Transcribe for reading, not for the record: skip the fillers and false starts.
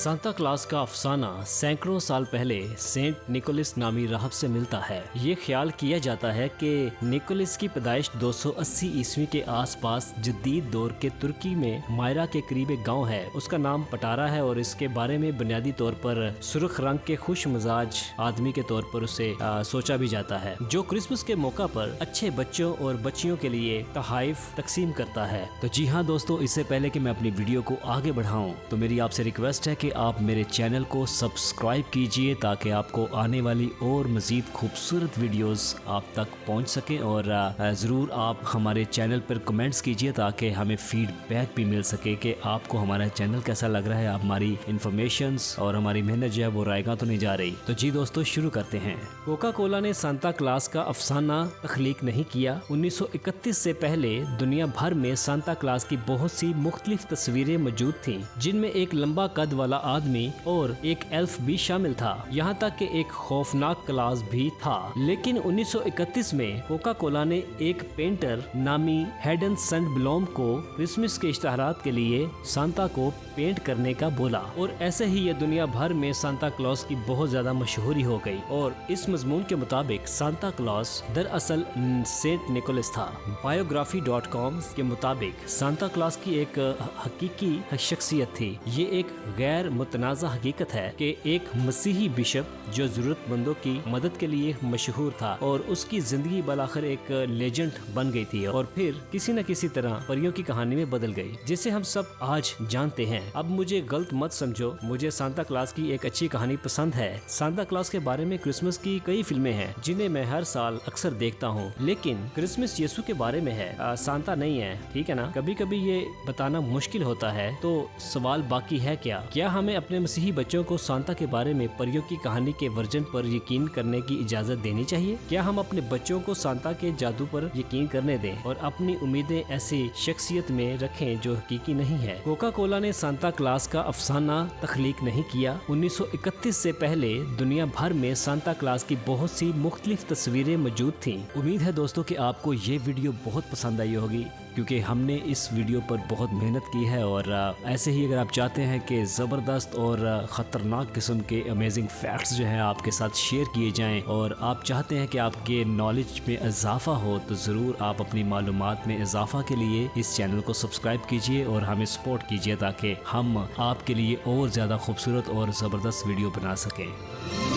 Santa Claus का अफसाना सैकड़ों साल पहले सेंट निकोलस नामी राहब से मिलता है। ये ख्याल किया जाता है कि निकोलस की पैदाइश 280 ईस्वी के आसपास जदीद दौर के तुर्की में मायरा के करीब एक गाँव है। उसका नाम पटारा है और इसके बारे में बुनियादी तौर पर सुर्ख रंग के खुश मिजाज आदमी के तौर पर उसे सोचा भी जाता है, जो क्रिसमस के मौका पर अच्छे बच्चों और बच्चियों के लिए तोहफे तकसीम करता है। तो जी हाँ दोस्तों, इससे पहले कि मैं अपनी वीडियो को आगे बढ़ाऊं तो मेरी आपसे रिक्वेस्ट है कि आप मेरे चैनल को सब्सक्राइब कीजिए ताकि आपको आने वाली और मजीद खूबसूरत वीडियोस आप तक पहुंच सकें। और ज़रूर आप हमारे चैनल पर कमेंट्स कीजिए ताकि हमें फीडबैक भी मिल सके कि आपको हमारा चैनल कैसा लग रहा है। आप हमारी इन्फॉर्मेशंस और हमारी मेहनत जो है वो रायगा तो नहीं जा रही। तो जी दोस्तों, शुरू करते हैं। कोका कोला ने सांता क्लॉस का अफसाना तख्लीक नहीं किया। 1931 से पहले दुनिया भर में सांता क्लॉस की बहुत सी मुख्तलिफ तस्वीरें मौजूद थीं, जिनमें एक लंबा कद वाला आदमी और एक एल्फ भी शामिल था। यहाँ तक कि एक खौफनाक क्लॉस भी था। लेकिन 1931 में कोका कोला ने एक पेंटर नामी हेडन सैंडब्लॉम को क्रिसमस के इश्तहारात के लिए सांता को पेंट करने का बोला और ऐसे ही ये दुनिया भर में सांता क्लॉस की बहुत ज्यादा मशहूरी हो गई। और इस मजमून के मुताबिक सांता क्लॉस दरअसल सेंट निकोलस था। बायोग्राफी.com के मुताबिक सांता क्लॉस की एक हकीकी शख्सियत थी। ये एक गैर मुतनाज़ा हकीकत है कि एक मसीही बिशप जो जरूरतमंदों की मदद के लिए मशहूर था और उसकी जिंदगी बलाखिर एक लेजेंड बन गई थी और फिर किसी न किसी तरह परियों की कहानी में बदल गई, जिसे हम सब आज जानते हैं। अब मुझे गलत मत समझो, मुझे सांता क्लॉस की एक अच्छी कहानी पसंद है। सांता क्लॉस के बारे में क्रिसमस की कई फिल्में हैं जिन्हें मैं हर साल अक्सर देखता हूँ, लेकिन क्रिसमस यीशु के बारे में है, सांता नहीं है। ठीक है ना। कभी कभी ये बताना मुश्किल होता है। तो सवाल बाकी है, क्या हमें अपने मसीही बच्चों को सांता के बारे में परियों की कहानी के वर्जन पर यकीन करने की इजाजत देनी चाहिए? क्या हम अपने बच्चों को सांता के जादू पर यकीन करने दें और अपनी उम्मीदें ऐसी शख्सियत में रखें जो हकीकी नहीं है? कोका कोला ने सांता क्लॉस का अफसाना तख्लीक नहीं किया। 1931 से पहले दुनिया भर में सांता क्लॉस की बहुत सी मुख्तलिफ तस्वीरें मौजूद थीं। उम्मीद है दोस्तों कि आपको ये वीडियो बहुत पसंद आई होगी, क्योंकि हमने इस वीडियो पर बहुत मेहनत की है। और ऐसे ही अगर आप चाहते हैं कि ज़बरदस्त और ख़तरनाक किस्म के अमेजिंग फैक्ट्स जो हैं आपके साथ शेयर किए जाएं और आप चाहते हैं कि आपके नॉलेज में इजाफा हो, तो ज़रूर आप अपनी मालूमात में इजाफा के लिए इस चैनल को सब्सक्राइब कीजिए और हमें सपोर्ट कीजिए ताकि हम आपके लिए और ज़्यादा खूबसूरत और ज़बरदस्त वीडियो बना सकें।